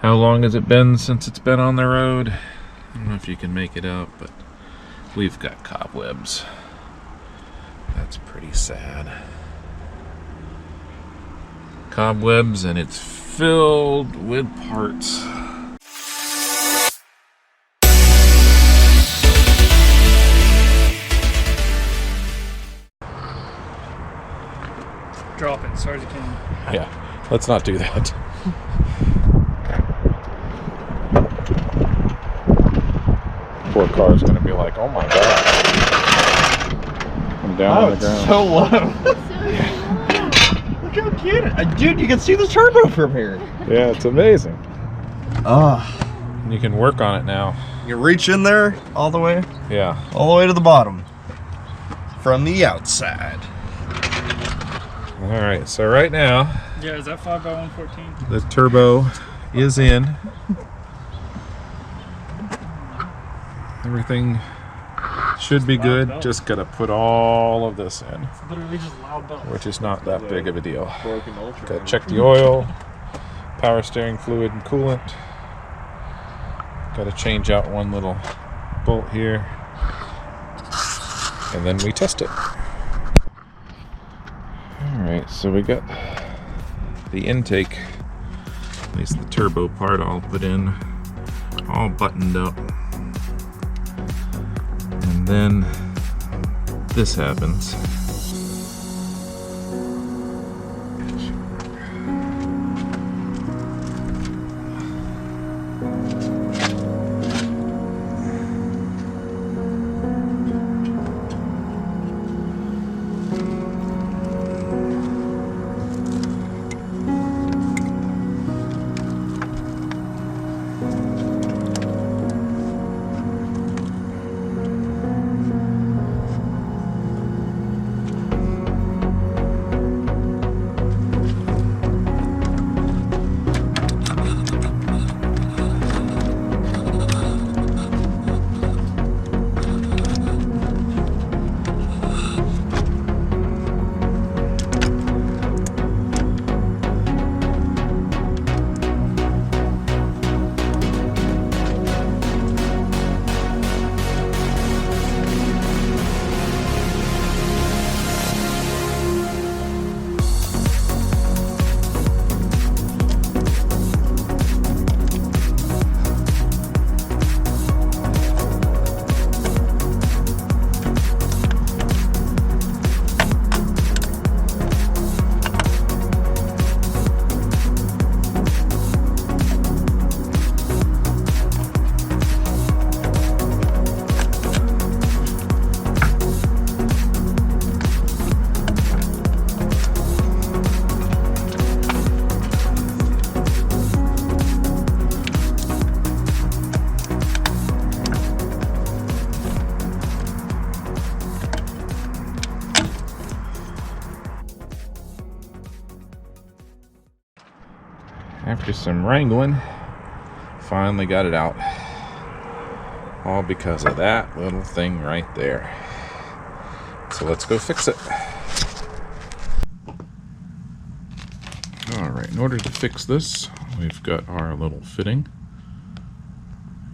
How long has it been since it's been on the road? I don't know if you can make it out, but we've got cobwebs. That's pretty sad. Cobwebs, and it's filled with parts. Drop it as hard as you can. Yeah, let's not do that. Poor car's gonna be like, oh my god. I'm down on the ground. So low. Look how cute it is. Dude, you can see the turbo from here. Yeah, it's amazing. Ah. You can work on it now. You reach in there all the way? Yeah. All the way to the bottom. From the outside. Alright, so right now, Yeah, is that 5x114? the turbo is in. Everything should be good. belt. Just gotta put all of this in, It's literally just loud belt. which is not that big of a deal. Broken ultra. Gotta check the oil, power steering fluid and coolant. Gotta change out one little bolt here, and then we test it. Alright, so we got the intake, at least the turbo part, all put in, all buttoned up. And then this happens. After some wrangling, finally got it out. All because of that little thing right there. So let's go fix it. Alright, in order to fix this, we've got our little fitting.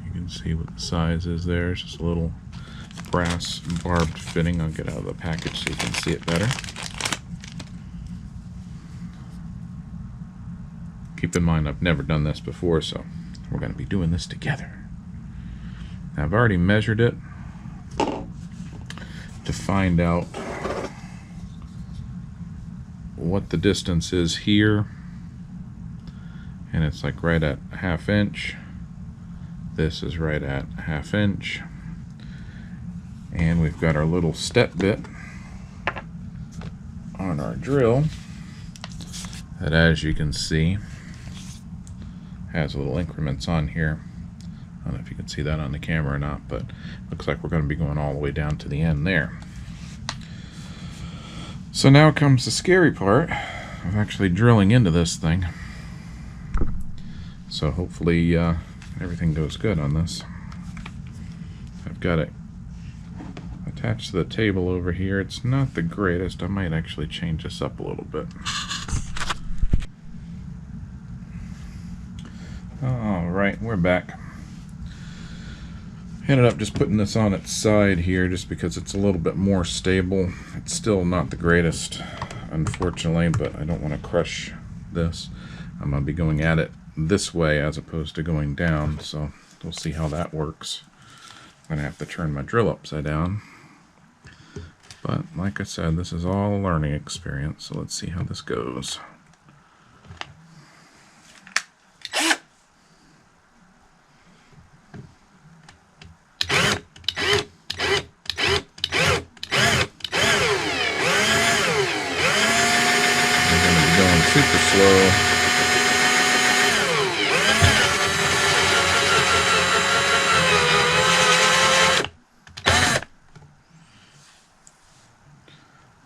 You can see what the size is there. It's just a little brass barbed fitting. I'll get out of the package so you can see it better. Keep in mind, I've never done this before, so we're going to be doing this together. Now, I've already measured it to find out what the distance is here, and it's like right at a 1/2 inch. This is right at a 1/2 inch, and we've got our little step bit on our drill that, as you can see, has little increments on here. I don't know if you can see that on the camera or not, but looks like we're going to be going all the way down to the end there. So now comes the scary part of actually drilling into this thing. So hopefully everything goes good on this. I've got it attached to the table over here. It's not the greatest. I might actually change this up a little bit. Alright, we're back. Ended up just putting this on its side here just because it's a little bit more stable. It's still not the greatest, unfortunately, but I don't want to crush this. I'm going to be going at it this way as opposed to going down, so we'll see how that works. I'm going to have to turn my drill upside down. But like I said, this is all a learning experience, so let's see how this goes. Super slow.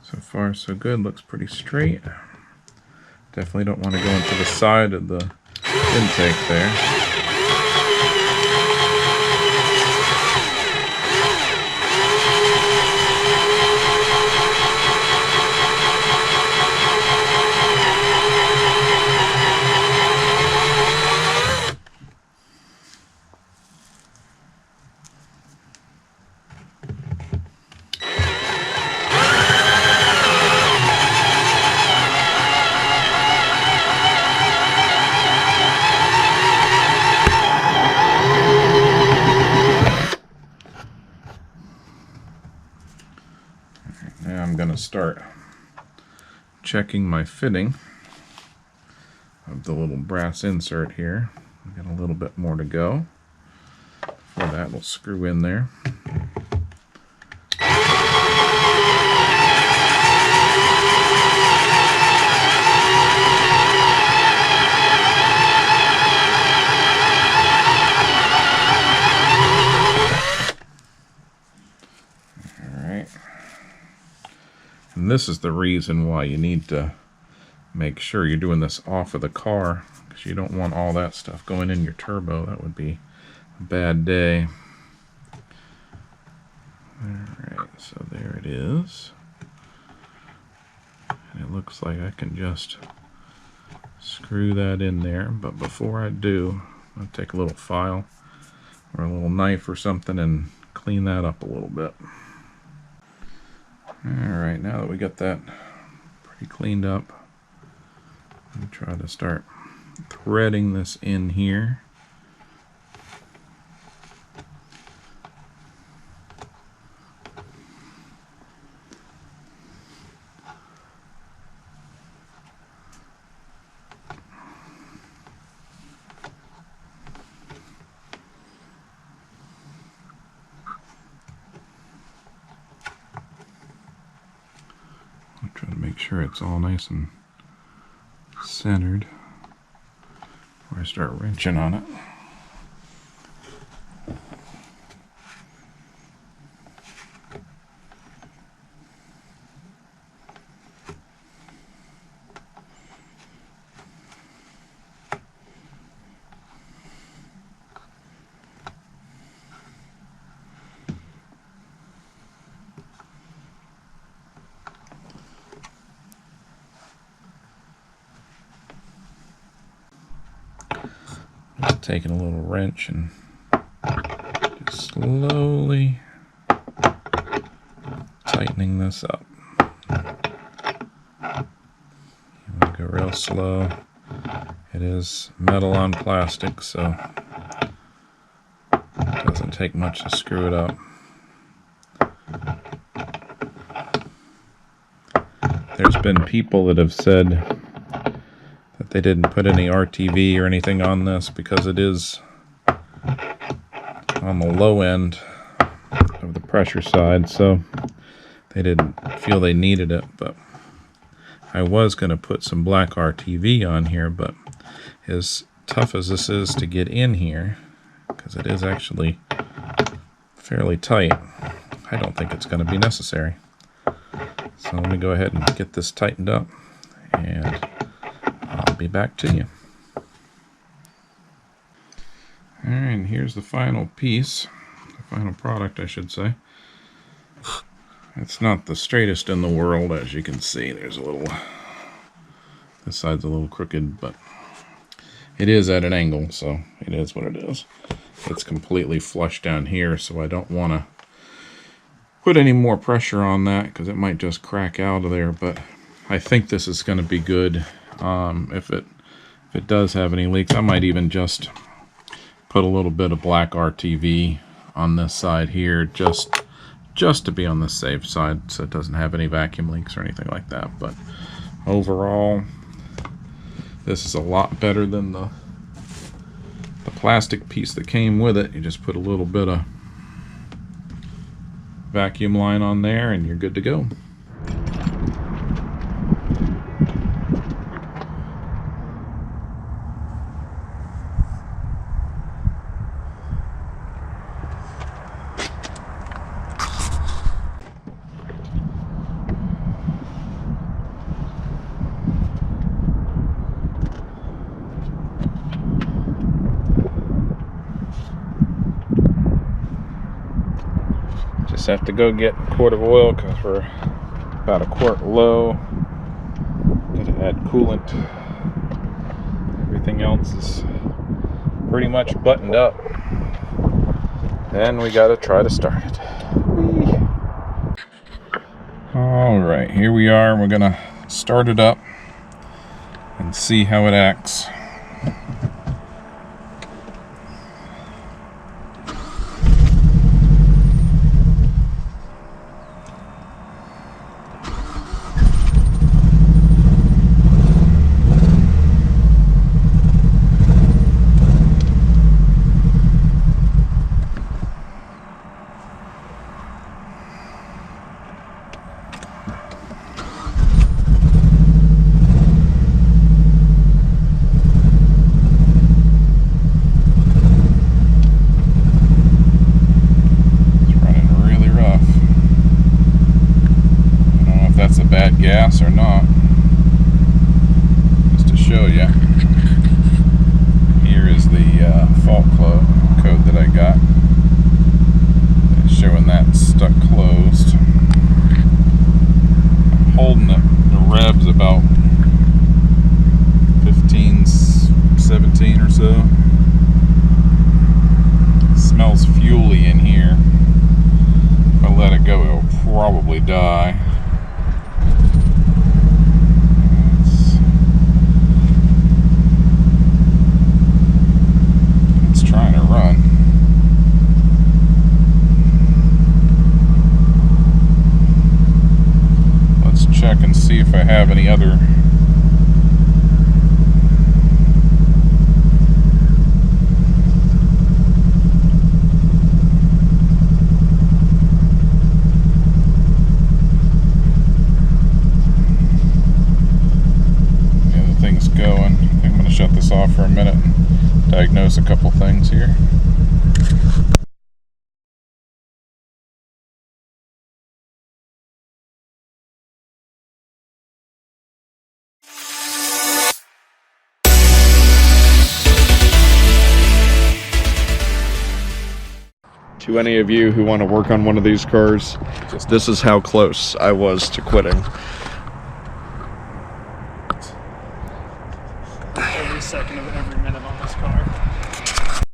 So far so good, looks pretty straight. Definitely don't want to go into the side of the intake there. Now I'm going to start checking my fitting of the little brass insert here. I've got a little bit more to go. For that, we'll screw in there. And this is the reason why you need to make sure you're doing this off of the car, because you don't want all that stuff going in your turbo. That would be a bad day. Alright, so there it is. And it looks like I can just screw that in there, but before I do, I'll take a little file or a little knife or something and clean that up a little bit. Alright, now that we got that pretty cleaned up, I'm going to try to start threading this in here. I'm trying to make sure it's all nice and centered before I start wrenching on it. Taking a little wrench and just slowly tightening this up. You want to go real slow. It is metal on plastic, so it doesn't take much to screw it up. There's been people that have said that they didn't put any RTV or anything on this because it is on the low end of the pressure side, so they didn't feel they needed it. But I was going to put some black RTV on here, but as tough as this is to get in here, because it is actually fairly tight, I don't think it's going to be necessary. So let me go ahead and get this tightened up, and I'll be back to you. Alright, and here's the final piece, the final product I should say. It's not the straightest in the world, as you can see. There's a little, this side's a little crooked, but it is at an angle, so it is what it is. It's completely flush down here, so I don't want to put any more pressure on that because it might just crack out of there. But I think this is going to be good. If it does have any leaks, I might even just put a little bit of black RTV on this side here, just to be on the safe side, so it doesn't have any vacuum leaks or anything like that. But overall, this is a lot better than the plastic piece that came with it. You just put a little bit of vacuum line on there and you're good to go. Have to go get a quart of oil because we're about a quart low. Gotta add coolant. Everything else is pretty much buttoned up. Then we gotta try to start it. Alright, here we are. We're gonna start it up and see how it acts. Gas or not, just to show you. Here is the fault code that I got. It's showing that stuck closed. I'm holding the revs about 15, 17 or so. It smells fuely in here. If I let it go, it'll probably die. Check and see if I have any other things going. I think I'm going to shut this off for a minute and diagnose a couple things here. To any of you who want to work on one of these cars, this is how close I was to quitting.